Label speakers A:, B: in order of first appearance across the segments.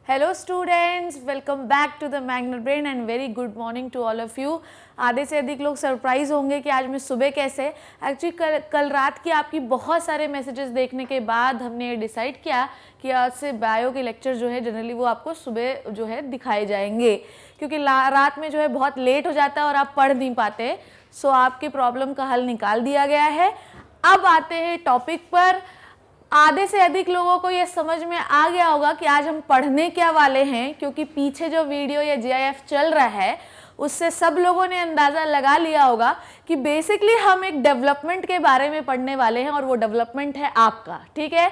A: Hello students, welcome back to the Magnet Brain and very good morning to all of you. आधे से अधिक लोग surprise होंगे कि आज मैं सुबह कैसे। एक्चुअली कल रात की आपकी बहुत सारे मैसेजेस देखने के बाद हमने ये डिसाइड किया कि आज से बायो के लेक्चर जो है जनरली वो आपको सुबह जो है दिखाए जाएंगे, क्योंकि रात में जो है बहुत लेट हो जाता है और आप पढ़ नहीं पाते। सो आपकी प्रॉब्लम का हल निकाल दिया गया है। अब आते हैं टॉपिक पर। आधे से अधिक लोगों को ये समझ में आ गया होगा कि आज हम पढ़ने क्या वाले हैं, क्योंकि पीछे जो वीडियो या जीआईएफ चल रहा है उससे सब लोगों ने अंदाज़ा लगा लिया होगा कि बेसिकली हम एक डेवलपमेंट के बारे में पढ़ने वाले हैं और वो डेवलपमेंट है आपका। ठीक है,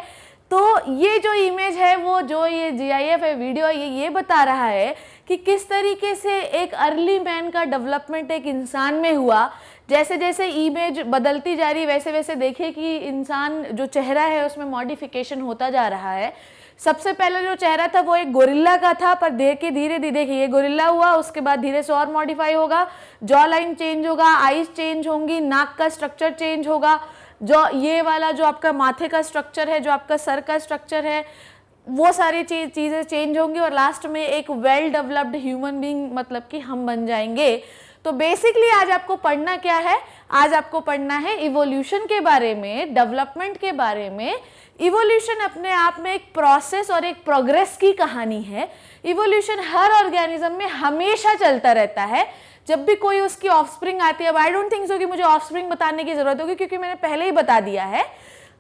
A: तो ये जो इमेज है, वो जो ये जीआईएफ है, वीडियो ये बता रहा है कि किस तरीके से एक अर्ली मैन का डेवलपमेंट एक इंसान में हुआ। जैसे जैसे इमेज बदलती जा रही वैसे वैसे देखिए कि इंसान जो चेहरा है उसमें मॉडिफिकेशन होता जा रहा है। सबसे पहले जो चेहरा था वो एक गोरिल्ला का था, पर धीरे धीरे देखिए ये गोरिल्ला हुआ, उसके बाद धीरे से और मॉडिफाई होगा, जॉ लाइन चेंज होगा, आईज चेंज होंगी, नाक का स्ट्रक्चर चेंज होगा, जो ये वाला जो आपका माथे का स्ट्रक्चर है, जो आपका सर का स्ट्रक्चर है, वो सारी चीज़ें चेंज होंगी और लास्ट में एक वेल डेवलप्ड ह्यूमन बीइंग मतलब कि हम बन जाएंगे। तो बेसिकली आज आपको पढ़ना क्या है? आज आपको पढ़ना है इवोल्यूशन के बारे में, डेवलपमेंट के बारे में। इवोल्यूशन अपने आप में एक प्रोसेस और एक प्रोग्रेस की कहानी है। इवोल्यूशन हर ऑर्गेनिज्म में हमेशा चलता रहता है। जब भी कोई उसकी ऑफस्प्रिंग आती है, अब आई डोंट थिंक सो कि मुझे ऑफस्प्रिंग बताने की जरूरत होगी, क्योंकि मैंने पहले ही बता दिया है।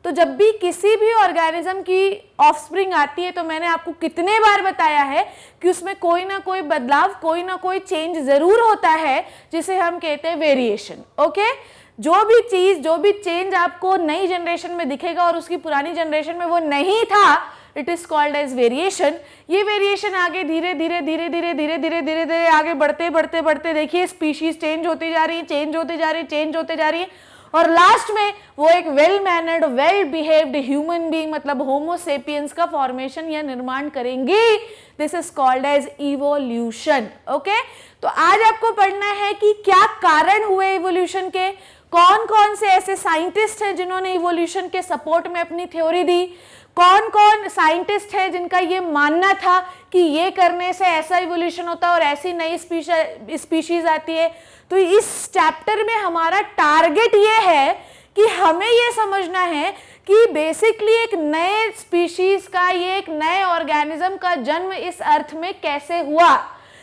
A: तो जब भी किसी भी ऑर्गेनिज्म की ऑफस्प्रिंग आती है तो मैंने आपको कितने बार बताया है कि उसमें कोई ना कोई बदलाव, कोई ना कोई चेंज जरूर होता है, जिसे हम कहते हैं वेरिएशन। ओके, जो भी चीज, जो भी चेंज आपको नई जनरेशन में दिखेगा और उसकी पुरानी जनरेशन में वो नहीं था, it is called as variation. ये वेरिएशन आगे धीरे धीरे धीरे धीरे धीरे धीरे धीरे धीरे आगे बढ़ते बढ़ते बढ़ते देखिए स्पीशीज चेंज होती जा रही है, चेंज होती जा रही है, चेंज होते जा रही है, और लास्ट में वो एक well mannered, well behaved human being मतलब होमो सेपियंस का फॉर्मेशन या निर्माण करेंगे। This is called as evolution. Okay, तो आज आपको पढ़ना है कि क्या कारण हुए इवोल्यूशन के, कौन कौन से ऐसे साइंटिस्ट हैं जिन्होंने इवोल्यूशन के सपोर्ट में अपनी थ्योरी दी, कौन कौन साइंटिस्ट है जिनका ये मानना था कि ये करने से ऐसा इवोल्यूशन होता है और ऐसी नई स्पीशीज आती है। तो इस चैप्टर में हमारा टारगेट ये है कि हमें ये समझना है कि बेसिकली एक नए स्पीशीज का, ये एक नए ऑर्गेनिज्म का जन्म इस अर्थ में कैसे हुआ,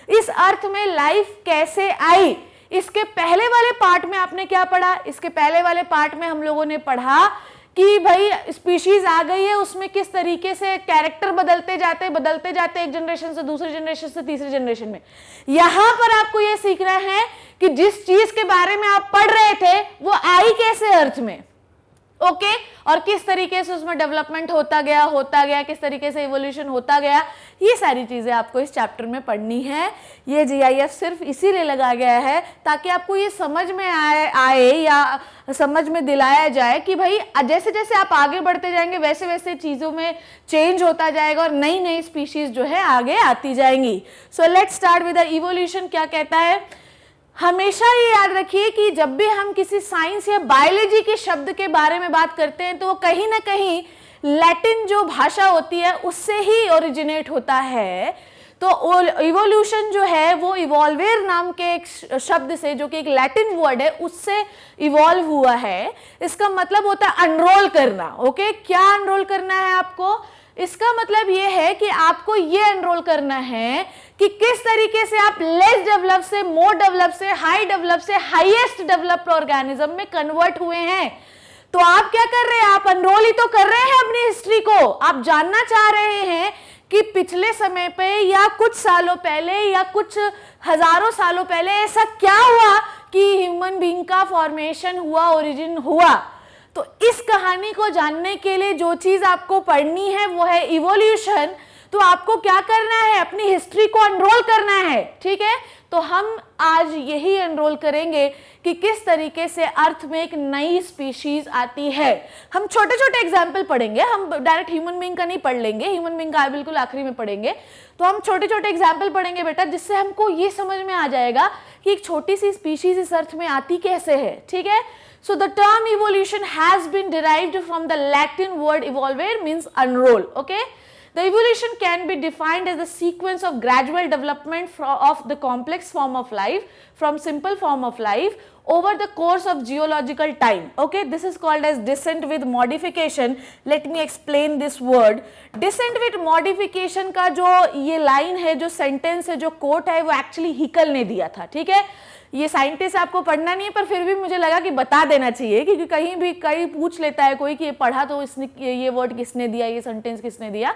A: इस अर्थ में लाइफ कैसे आई। इसके पहले वाले पार्ट में आपने क्या पढ़ा? इसके पहले वाले पार्ट में हम लोगों ने पढ़ा कि भाई स्पीशीज आ गई है, उसमें किस तरीके से कैरेक्टर बदलते जाते एक जनरेशन से दूसरी जनरेशन से तीसरी जनरेशन में। यहां पर आपको यह सीखना है कि जिस चीज के बारे में आप पढ़ रहे थे वो आई कैसे अर्थ में। ओके, और किस तरीके से उसमें डेवलपमेंट होता गया, किस तरीके से इवोल्यूशन होता गया, ये सारी चीजें आपको इस चैप्टर में पढ़नी है। ये जीआईएफ सिर्फ इसीलिए लगा गया है ताकि आपको ये समझ में आए या समझ में दिलाया जाए कि भाई जैसे जैसे आप आगे बढ़ते जाएंगे वैसे वैसे चीजों में चेंज होता जाएगा और नई नई स्पीशीज जो है आगे आती जाएंगी। So let's start with the evolution. क्या कहता है? हमेशा ये याद रखिए कि जब भी हम किसी साइंस या बायोलॉजी के शब्द के बारे में बात करते हैं तो वो कहीं ना कहीं लैटिन जो भाषा होती है उससे ही ओरिजिनेट होता है। तो इवोल्यूशन जो है वो इवॉल्वेर नाम के एक शब्द से, जो कि एक लैटिन वर्ड है, उससे इवॉल्व हुआ है। इसका मतलब होता है अनरोल करना। ओके, क्या अनरोल करना है आपको? इसका मतलब ये है कि आपको ये एनरोल करना है कि किस तरीके से आप लेस डेवलप से मोर डेवलप से हाई डेवलप से हाईएस्ट डेवलप्ड ऑर्गेनिज्म में कन्वर्ट हुए हैं। तो आप क्या कर रहे हैं? आप एनरोल ही तो कर रहे हैं अपनी हिस्ट्री को। आप जानना चाह रहे हैं कि पिछले समय पे या कुछ सालों पहले या कुछ हजारों सालों पहले ऐसा क्या हुआ कि ह्यूमन बीइंग का फॉर्मेशन हुआ, ओरिजिन हुआ। तो इस कहानी को जानने के लिए जो चीज आपको पढ़नी है वो है इवोल्यूशन। तो आपको क्या करना है? अपनी हिस्ट्री को अनरोल करना है। ठीक है, तो हम आज यही अनरोल करेंगे कि किस तरीके से अर्थ में एक नई स्पीशीज आती है। हम छोटे छोटे एग्जाम्पल पढ़ेंगे, हम डायरेक्ट ह्यूमन बीइंग का नहीं पढ़ लेंगे, ह्यूमन बीइंग का बिल्कुल आखिरी में पढ़ेंगे। तो हम छोटे छोटे एग्जाम्पल पढ़ेंगे बेटा, जिससे हमको ये समझ में आ जाएगा कि एक छोटी सी स्पीशीज इस अर्थ में आती कैसे है। ठीक है, so the term evolution has been derived from the Latin word evolvere, means unroll. Okay, The evolution can be defined as the sequence of gradual development of the complex form of life from simple form of life over the course of geological time. Okay, this is called as descent with modification. Let me explain this word. Descent with modification का जो ये line है, जो sentence है, जो coat है, वो actually Haeckel ने दिया था. ठीक है, ये साइंटिस्ट आपको पढ़ना नहीं है, पर फिर भी मुझे लगा कि बता देना चाहिए, क्योंकि कहीं भी कहीं पूछ लेता है कोई कि ये पढ़ा तो इसने ये वर्ड किसने दिया, ये सेंटेंस किसने दिया.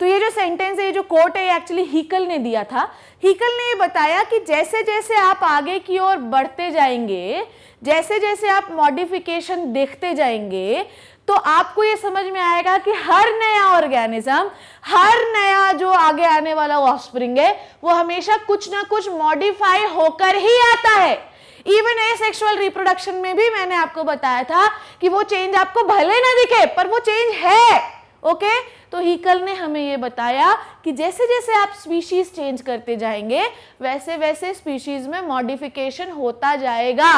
A: तो ये जो सेंटेंस है, ये जो कोट है, ये एक्चुअली हिकल ने दिया था. हिकल ने ये बताया कि जैसे जैसे आप आगे की ओर बढ़ते जाएंगे, जैसे जैसे आप मॉडिफिकेशन देखते जाएंगे, तो आपको ये समझ में आएगा कि हर नया ऑर्गेनिज्म, हर नया जो आगे आने वाला ऑफस्प्रिंग है, वो हमेशा कुछ ना कुछ मॉडिफाई होकर ही आता है. इवन एसेक्सुअल रिप्रोडक्शन में भी मैंने आपको बताया था कि वो चेंज आपको भले ना दिखे, पर वो चेंज है. ओके, तो हिकल ने हमें ये बताया कि जैसे जैसे आप स्पीशीज चेंज करते जाएंगे, वैसे वैसे स्पीशीज में मॉडिफिकेशन होता जाएगा,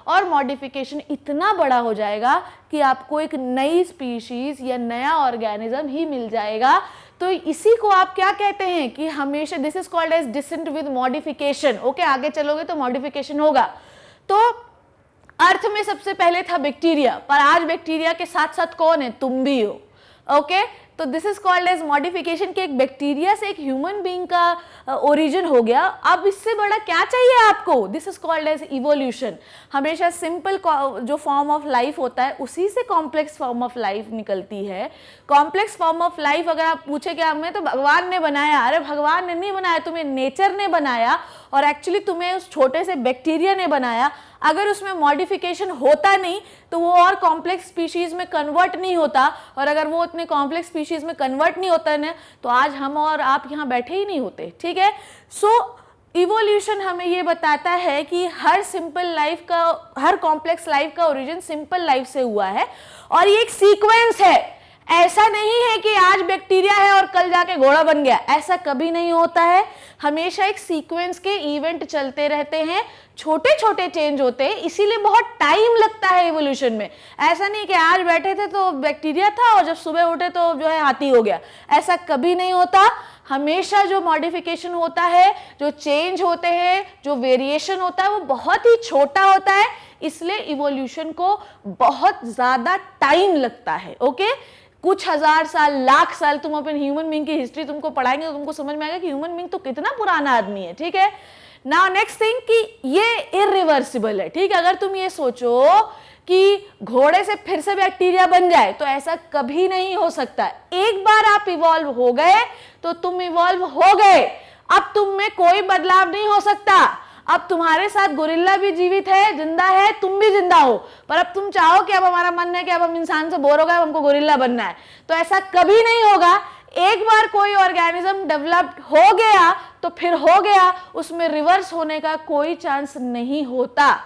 A: और मॉडिफिकेशन इतना बड़ा हो जाएगा कि आपको एक नई स्पीशीज या नया ऑर्गेनिज्म ही मिल जाएगा. तो इसी को आप क्या कहते हैं कि हमेशा, this is called as descent with modification. Okay, आगे चलोगे तो मॉडिफिकेशन होगा. तो अर्थ में सबसे पहले था बैक्टीरिया, पर आज बैक्टीरिया के साथ साथ कौन है? तुम भी हो. ओके, तो this is called as modification के एक बैक्टीरिया से एक ह्यूमन बीइंग का ओरिजिन हो गया. अब इससे बड़ा क्या चाहिए आपको? This is called as evolution. हमेशा सिंपल जो फॉर्म ऑफ लाइफ होता है, उसी से कॉम्प्लेक्स फॉर्म ऑफ लाइफ निकलती है. कॉम्प्लेक्स फॉर्म ऑफ लाइफ अगर आप पूछे कि हमें तो भगवान ने बनाया, अरे भगवान ने नहीं बनाया, तुम्हें नेचर ने बनाया, और एक्चुअली तुम्हें उस छोटे से बैक्टीरिया ने बनाया. अगर उसमें मॉडिफिकेशन होता नहीं तो वो और कॉम्प्लेक्स स्पीशीज में कन्वर्ट नहीं होता, और अगर वो उतने कॉम्प्लेक्स स्पीशीज में कन्वर्ट नहीं होता ना, तो आज हम और आप यहाँ बैठे ही नहीं होते. ठीक है, सो इवोल्यूशन हमें ये बताता है कि हर सिंपल लाइफ का, हर कॉम्प्लेक्स लाइफ का ओरिजिन सिंपल लाइफ से हुआ है, और ये एक सीक्वेंस है. ऐसा नहीं है कि आज बैक्टीरिया है और कल जाके घोड़ा बन गया, ऐसा कभी नहीं होता है. हमेशा एक सीक्वेंस के इवेंट चलते रहते हैं, छोटे छोटे चेंज होते हैं, इसीलिए बहुत टाइम लगता है इवोल्यूशन में. ऐसा नहीं कि आज बैठे थे तो बैक्टीरिया था और जब सुबह उठे तो जो है हाथी हो गया, ऐसा कभी नहीं होता. हमेशा जो मॉडिफिकेशन होता है, जो चेंज होते हैं, जो वेरिएशन होता है, वो बहुत ही छोटा होता है, इसलिए इवोल्यूशन को बहुत ज्यादा टाइम लगता है. ओके, कुछ हजार साल, लाख साल तुम अपन ह्यूमन बीइंग की हिस्ट्री तुमको पढ़ाएंगे तो तुमको समझ में आएगा कि ह्यूमन बीइंग तो कितना पुराना आदमी है. ठीक है, नाउ नेक्स्ट थिंग कि ये इरिवर्सिबल है. ठीक है, अगर तुम ये सोचो कि घोड़े से फिर से बैक्टीरिया बन जाए, तो ऐसा कभी नहीं हो सकता. एक बार आप इवॉल्व हो गए तो तुम इवॉल्व हो गए, अब तुम में कोई बदलाव नहीं हो सकता. अब तुम्हारे साथ गोरिल्ला भी जीवित है, जिंदा है, तुम भी जिंदा हो, पर अब तुम चाहो कि अब हमारा मन है कि अब हम इंसान से बोर हो गए, हमको गोरिल्ला बनना है, तो ऐसा कभी नहीं होगा. एक बार कोई ऑर्गेनिज्म डेवलप्ड हो गया तो फिर हो गया, उसमें रिवर्स होने का कोई चांस नहीं होता.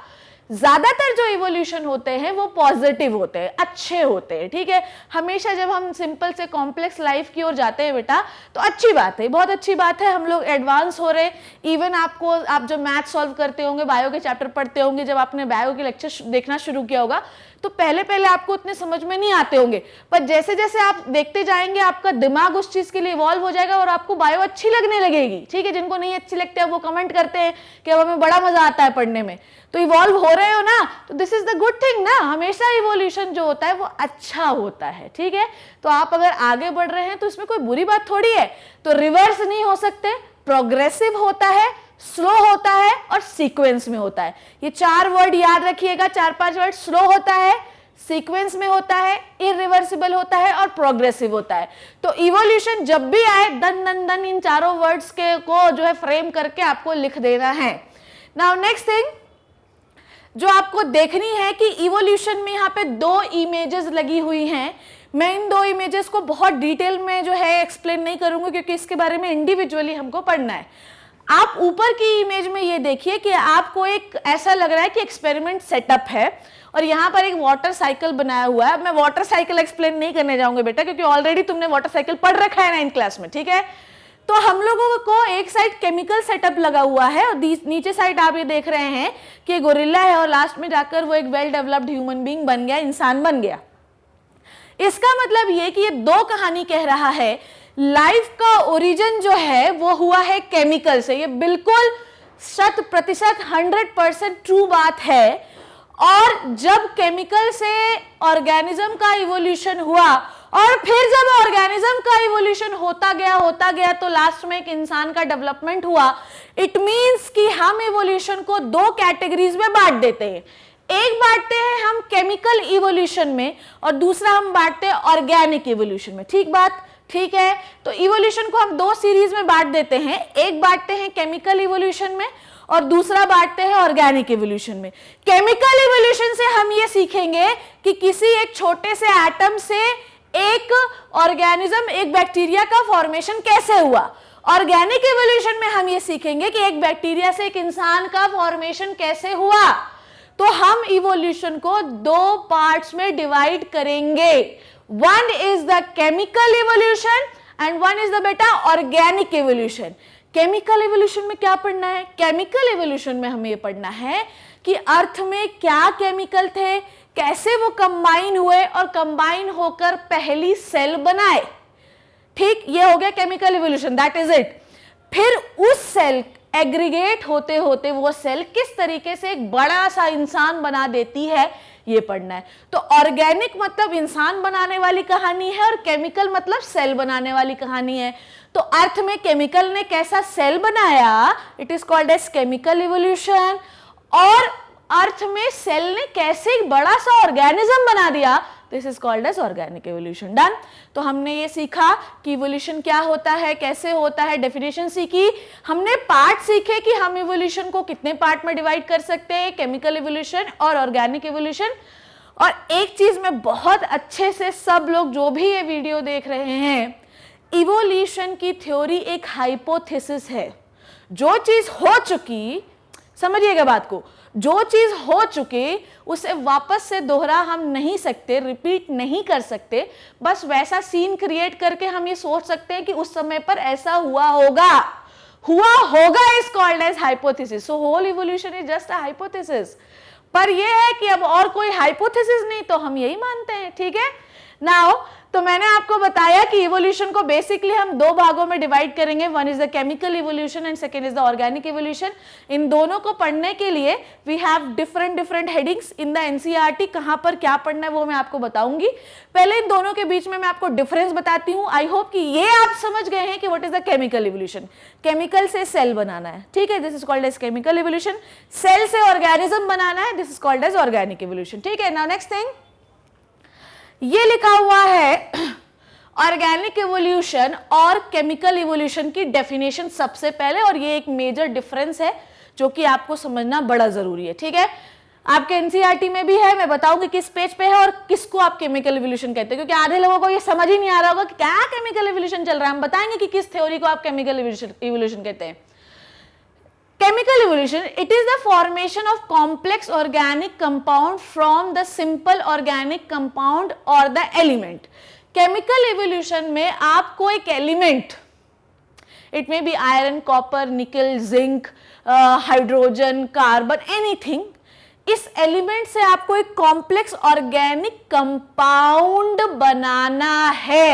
A: ज्यादातर जो इवोल्यूशन होते हैं वो पॉजिटिव होते हैं, अच्छे होते हैं. ठीक है, हमेशा जब हम सिंपल से कॉम्प्लेक्स लाइफ की ओर जाते हैं बेटा, तो अच्छी बात है, बहुत अच्छी बात है, हम लोग एडवांस हो रहे. इवन आप जब मैथ सॉल्व करते होंगे, बायो के चैप्टर पढ़ते होंगे, जब आपने बायो के लेक्चर देखना शुरू किया होगा, तो पहले पहले आपको उतने समझ में नहीं आते होंगे, पर जैसे जैसे आप देखते जाएंगे आपका दिमाग उस चीज के लिए इवॉल्व हो जाएगा और आपको बायो अच्छी लगने लगेगी. ठीक है, जिनको नहीं अच्छी लगती है वो कमेंट करते हैं कि अब हमें बड़ा मजा आता है पढ़ने में. तो इवॉल्व हो रहे हो ना, तो this is the good thing ना. हमेशा इवोल्यूशन जो होता है वो अच्छा होता है. ठीक है, तो आप अगर आगे बढ़ रहे हैं तो इसमें कोई बुरी बात थोड़ी है. तो रिवर्स नहीं हो सकते, प्रोग्रेसिव होता है, स्लो होता है और सीक्वेंस में होता है. ये 4 वर्ड याद रखिएगा, 4-5 वर्ड. स्लो होता है, सीक्वेंस में होता है, इरिवर्सिबल होता है और प्रोग्रेसिव होता है. तो इवोल्यूशन जब भी आए, दन दन दन इन चारों वर्ड्स के को जो है फ्रेम करके आपको लिख देना है. नाउ नेक्स्ट थिंग जो आपको देखनी है कि इवोल्यूशन में यहाँ पे 2 इमेजेस लगी हुई हैं. मैं इन 2 इमेजेस को बहुत डिटेल में जो है एक्सप्लेन नहीं करूंगी, क्योंकि इसके बारे में इंडिविजुअली हमको पढ़ना है. आप ऊपर की इमेज में ये देखिए कि आपको एक ऐसा लग रहा है कि एक्सपेरिमेंट सेटअप है, और यहाँ पर एक वाटर साइकिल बनाया हुआ है. मैं वाटर साइकिल एक्सप्लेन नहीं करने जाऊंगा बेटा, क्योंकि ऑलरेडी तुमने वाटर साइकिल पढ़ रखा है 9th क्लास में. ठीक है, तो हम लोगों को एक साइड केमिकल सेटअप लगा हुआ है और नीचे साइड आप ये देख रहे हैं कि गोरिल्ला है, और लास्ट में जाकर वो एक वेल डेवलप्ड ह्यूमन बीइंग बन गया, इंसान बन गया. इसका मतलब ये कि ये 2 कहानी कह रहा है लाइफ का ओरिजिन जो है वो हुआ है केमिकल से। ये बिल्कुल 100% 100% ट्रू बात है। और जब केमिकल से ऑर्गेनिज्म का इवोल्यूशन हुआ और फिर जब ऑर्गेनिज्म का इवोल्यूशन होता गया तो लास्ट में एक इंसान का डेवलपमेंट हुआ। इट मींस कि हम इवोल्यूशन को 2 कैटेगरीज में बांट देते हैं। एक बांटते हैं हम केमिकल इवोल्यूशन में और दूसरा हम बांटते हैं ऑर्गेनिक इवोल्यूशन में। ठीक बात, ठीक है। तो इवोल्यूशन को हम 2 सीरीज में बांट देते हैं, एक बांटते हैं केमिकल इवोल्यूशन में और दूसरा बांटते हैं ऑर्गेनिक इवोल्यूशन में। केमिकल इवोल्यूशन से हम ये सीखेंगे कि किसी एक छोटे से एटम से एक ऑर्गेनिज्म, एक बैक्टीरिया का फॉर्मेशन कैसे हुआ। ऑर्गेनिक इवोल्यूशन में हम ये सीखेंगे कि एक बैक्टीरिया से एक इंसान का फॉर्मेशन कैसे हुआ। तो हम इवोल्यूशन को 2 पार्ट्स में डिवाइड करेंगे। One is the chemical evolution and one is the बेटा ऑर्गेनिक इवोल्यूशन। केमिकल इवोल्यूशन में क्या पढ़ना है? केमिकल इवोल्यूशन में हमें ये पढ़ना है कि अर्थ में क्या केमिकल थे, कैसे वो कंबाइन हुए और कंबाइन होकर पहली सेल बनाए। ठीक, ये हो गया chemical evolution, that is it. फिर उस सेल एग्रीगेट होते होते वो सेल किस तरीके से एक बड़ा सा इंसान बना देती है, ये पढ़ना है। तो ऑर्गेनिक मतलब इंसान बनाने वाली कहानी है और केमिकल मतलब सेल बनाने वाली कहानी है। तो अर्थ में केमिकल ने कैसा सेल बनाया, it is called as chemical evolution. और अर्थ में सेल ने कैसे एक बड़ा सा ऑर्गेनिज्म बना दिया, this is called as organic evolution. Done. तो हमने ये सीखा कि इवोल्यूशन क्या होता है, कैसे होता है, डेफिनेशन सीखी, हमने पार्ट सीखे कि हम इवोल्यूशन को कितने पार्ट में डिवाइड कर सकते हैं, केमिकल इवोल्यूशन और ऑर्गेनिक इवोल्यूशन। और एक चीज में बहुत अच्छे से सब लोग जो भी ये वीडियो देख रहे हैं, इवोल्यूशन की थ्योरी एक हाइपोथेसिस है। जो चीज हो चुकी, समझिएगा बात को, जो चीज हो चुकी उसे वापस से दोहरा हम नहीं सकते, रिपीट नहीं कर सकते। बस वैसा सीन क्रिएट करके हम ये सोच सकते हैं कि उस समय पर ऐसा हुआ होगा is called as hypothesis. So whole evolution is just a hypothesis. पर ये है कि अब और कोई हाइपोथेसिस नहीं तो हम यही मानते हैं। ठीक है। नाउ तो मैंने आपको बताया कि इवोल्यूशन को बेसिकली हम 2 भागों में डिवाइड करेंगे। One is the chemical evolution and second is the organic evolution. इन दोनों को पढ़ने के लिए we have different headings in the NCERT. कहां पर क्या पढ़ना है वो मैं आपको बताऊंगी। पहले इन दोनों के बीच में मैं आपको डिफरेंस बताती हूँ। आई होप कि ये आप समझ गए हैं कि what is the chemical evolution. Chemical से सेल बनाना है, ठीक है, this is called as chemical evolution. Cell से ऑर्गेनिज्म बनाना है, this is called as organic evolution. ठीक है। नाउ नेक्स्ट थिंग, ये लिखा हुआ है ऑर्गेनिक इवोल्यूशन और केमिकल इवोल्यूशन की डेफिनेशन सबसे पहले, और ये एक मेजर डिफरेंस है जो कि आपको समझना बड़ा जरूरी है। ठीक है। आपके एनसीईआरटी में भी है, मैं बताऊंगी किस पेज पे है और किसको आप केमिकल इवोल्यूशन कहते हैं, क्योंकि आधे लोगों को ये समझ ही नहीं आ रहा होगा कि क्या केमिकल इवोल्यूशन चल रहा है। हम बताएंगे कि किस थ्योरी को आप केमिकल इवोल्यूशन कहते हैं। Chemical evolution, it is the formation of complex organic compound from the simple organic compound or the element. Chemical evolution में आपको एक element, it may be iron, copper, nickel, zinc, hydrogen, carbon, anything, इस element से आपको एक complex organic compound बनाना है।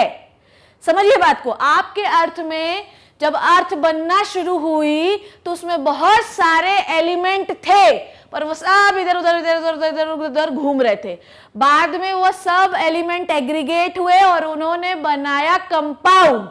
A: समझिए बात को। आपके अर्थ में जब अर्थ बनना शुरू हुई तो उसमें बहुत सारे एलिमेंट थे, पर वो सब इधर घूम रहे थे। बाद में वो सब एलिमेंट एग्रीगेट हुए और उन्होंने बनाया कंपाउंड।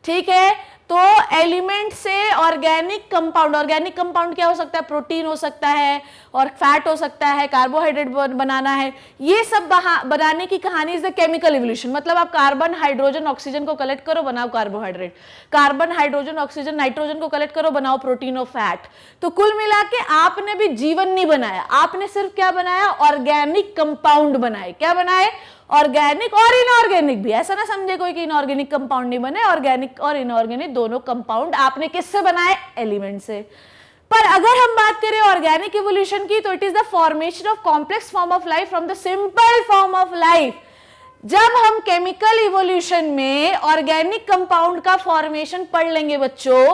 A: ठीक है। तो एलिमेंट से ऑर्गेनिक कंपाउंड क्या हो सकता है? प्रोटीन हो सकता है और फैट हो सकता है, कार्बोहाइड्रेट बनाना है। ये सब बनाने की कहानी इज द केमिकल इवोल्यूशन। मतलब आप कार्बन, हाइड्रोजन, ऑक्सीजन को कलेक्ट करो, बनाओ carbohydrate. Carbon, hydrogen, oxygen, nitrogen को कलेक्ट करो, बनाओ प्रोटीन और फैट। तो कुल मिला के आपने भी जीवन नहीं बनाया, आपने सिर्फ क्या बनाया? ऑर्गेनिक कंपाउंड बनाए। क्या बनाए? ऑर्गेनिक और इनऑर्गेनिक भी। ऐसा ना समझे कोई कि इनऑर्गेनिक कंपाउंड नहीं बने, ऑर्गेनिक और इनऑर्गेनिक दोनों कंपाउंड आपने किससे बनाए? एलिमेंट से। पर अगर हम बात करें ऑर्गेनिक इवोल्यूशन की, तो it is the formation of complex form of life from the simple form of life. जब हम केमिकल इवोल्यूशन में ऑर्गेनिक कंपाउंड का फॉर्मेशन पढ़ लेंगे बच्चों,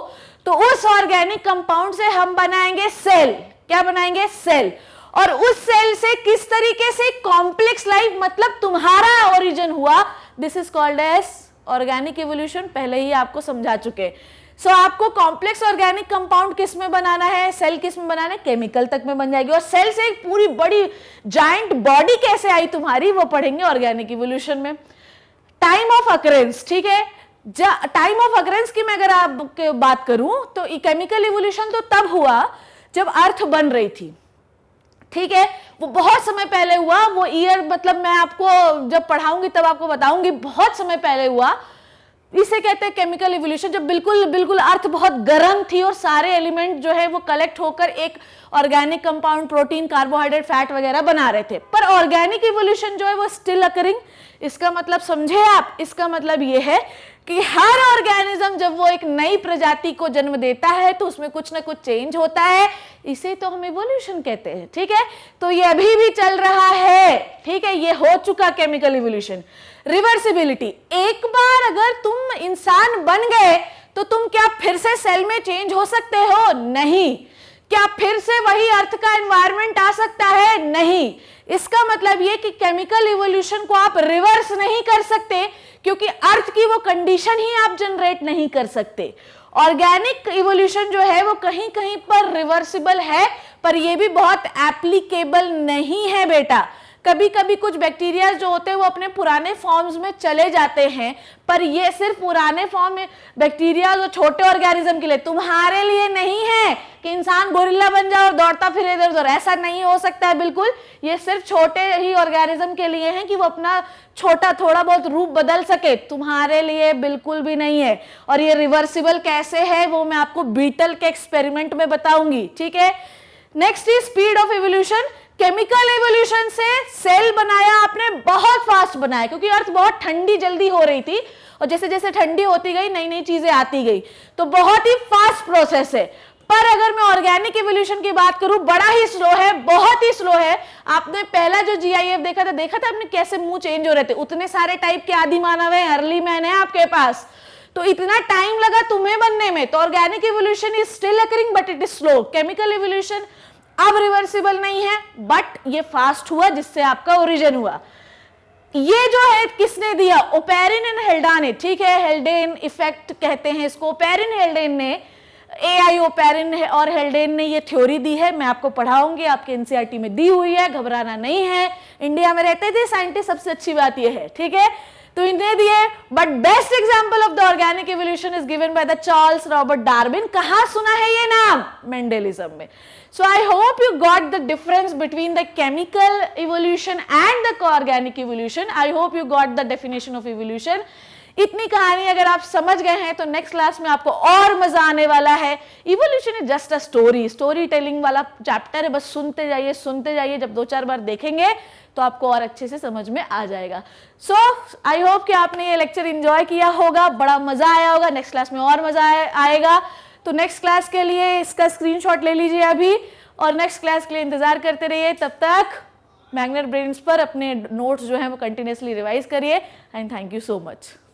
A: तो उस ऑर्गेनिक कंपाउंड से हम बनाएंगे सेल। क्या बनाएंगे? सेल। और उस सेल से किस तरीके से कॉम्प्लेक्स लाइफ, मतलब तुम्हारा ओरिजिन हुआ, this is called as organic evolution पहले ही आपको समझा चुके। सो आपको कॉम्प्लेक्स ऑर्गेनिक कंपाउंड किस में बनाना है, सेल किस में बनाना है, केमिकल तक में बन जाएगी। और सेल से एक पूरी बड़ी जाइंट बॉडी कैसे आई तुम्हारी, वो पढ़ेंगे ऑर्गेनिक इवोल्यूशन में। टाइम ऑफ अकरेंस, ठीक है, टाइम ऑफ अकरेंस की मैं अगर आप बात करूं तो केमिकल इवोल्यूशन तो तब हुआ जब अर्थ बन रही थी, ठीक है, वो बहुत समय पहले हुआ। वो ईयर मतलब मैं आपको जब पढ़ाऊंगी तब आपको बताऊंगी, बहुत समय पहले हुआ। इसे कहते हैं केमिकल इवोल्यूशन, जब बिल्कुल बिल्कुल अर्थ बहुत गर्म थी और सारे एलिमेंट जो है वो कलेक्ट होकर एक organic compound, protein, carbohydrate, fat वगैरह बना रहे थे। पर ऑर्गेनिक इवोल्यूशन जो है वो स्टिल अकरिंग। इसका मतलब समझे आप, इसका मतलब ये है कि हर ऑर्गेनिज्म जब वो एक नई प्रजाति को जन्म देता है तो उसमें कुछ ना कुछ चेंज होता है, इसे तो हम इवोल्यूशन कहते हैं, ठीक है। तो ये अभी भी चल रहा है, ठीक है, ये हो चुका केमिकल इवोल्यूशन। रिवर्सिबिलिटी, एक बार अगर तुम इंसान बन गए तो तुम क्या फिर से सेल में चेंज हो सकते हो? नहीं। क्या फिर से वही अर्थ का एनवायरनमेंट आ सकता है? नहीं। इसका मतलब ये कि केमिकल इवोल्यूशन को आप रिवर्स नहीं कर सकते, क्योंकि अर्थ की वो कंडीशन ही आप जनरेट नहीं कर सकते। ऑर्गेनिक इवोल्यूशन जो है वो कहीं कहीं पर रिवर्सिबल है, पर ये भी बहुत एप्लीकेबल नहीं है बेटा। कभी कभी कुछ बैक्टीरिया जो होते हैं वो अपने पुराने फॉर्म्स में चले जाते हैं, पर ये सिर्फ पुराने फॉर्म में बैक्टीरिया जो छोटे ऑर्गेनिज्म के लिए, तुम्हारे लिए नहीं है कि इंसान गोरिल्ला बन जाए और दौड़ता फिरे इधर उधर, ऐसा नहीं हो सकता है बिल्कुल। ये सिर्फ छोटे ही ऑर्गेनिज्म के लिए है कि वो अपना छोटा थोड़ा बहुत रूप बदल सके, तुम्हारे लिए बिल्कुल भी नहीं है। और ये रिवर्सिबल कैसे है वो मैं आपको बीटल के एक्सपेरिमेंट में बताऊंगी, ठीक है। Next is speed of evolution. Chemical evolution से सेल बनाया आपने, बहुत फास्ट बनाया, क्योंकि अर्थ बहुत ठंडी जल्दी हो रही थी और जैसे जैसे ठंडी होती गई नई नई चीजें आती गई, तो बहुत ही फास्ट प्रोसेस है। पर अगर मैं ऑर्गेनिक इवोल्यूशन की बात करूं, बड़ा ही स्लो है, बहुत ही स्लो है। आपने पहला जो जीआईएफ देखा था आपने कैसे मुंह चेंज हो रहे थे, उतने सारे टाइप के आदि मानव है, अर्ली मैन है आपके पास, तो इतना टाइम लगा तुम्हें बनने में। तो organic evolution is still occurring but it is slow. Chemical evolution अब रिवर्सिबल नहीं है, बट ये फास्ट हुआ जिससे आपका ओरिजिन हुआ। ये जो है किसने दिया? ओपेरिन एंड हेल्डाने, ठीक है, हेल्डेन इफेक्ट कहते हैं इसको। ओपेरिन हेल्डेन ने, एआई ओपेरिन और हेल्डेन ने ये थ्योरी दी है, मैं आपको पढ़ाऊंगी, आपके एनसीईआरटी में दी हुई है, घबराना नहीं है। इंडिया में रहते थे साइंटिस्ट, सबसे अच्छी बात ये है, ठीक है, तो इन्हें दिए। But best example of the organic evolution is given by the Charles Robert Darwin. कहां सुना है ये नाम? मेंडेलिज्म में। So I hope you got the difference between the chemical evolution and the organic evolution. I hope you got the definition of evolution. इतनी कहानी अगर आप समझ गए हैं तो नेक्स्ट क्लास में आपको और मजा आने वाला है। Evolution is just a story, story telling वाला चैप्टर है, बस सुनते जाइए। जब 2-4 बार देखेंगे तो आपको और अच्छे से समझ में आ जाएगा। सो आई होप कि आपने ये लेक्चर एंजॉय किया होगा, बड़ा मजा आया होगा। नेक्स्ट क्लास में और मजा आएगा, तो नेक्स्ट क्लास के लिए इसका स्क्रीनशॉट ले लीजिए अभी, और नेक्स्ट क्लास के लिए इंतजार करते रहिए। तब तक मैग्नेट ब्रेन्स पर अपने नोट्स जो हैं वो कंटिन्यूसली रिवाइज करिए, and thank you so much.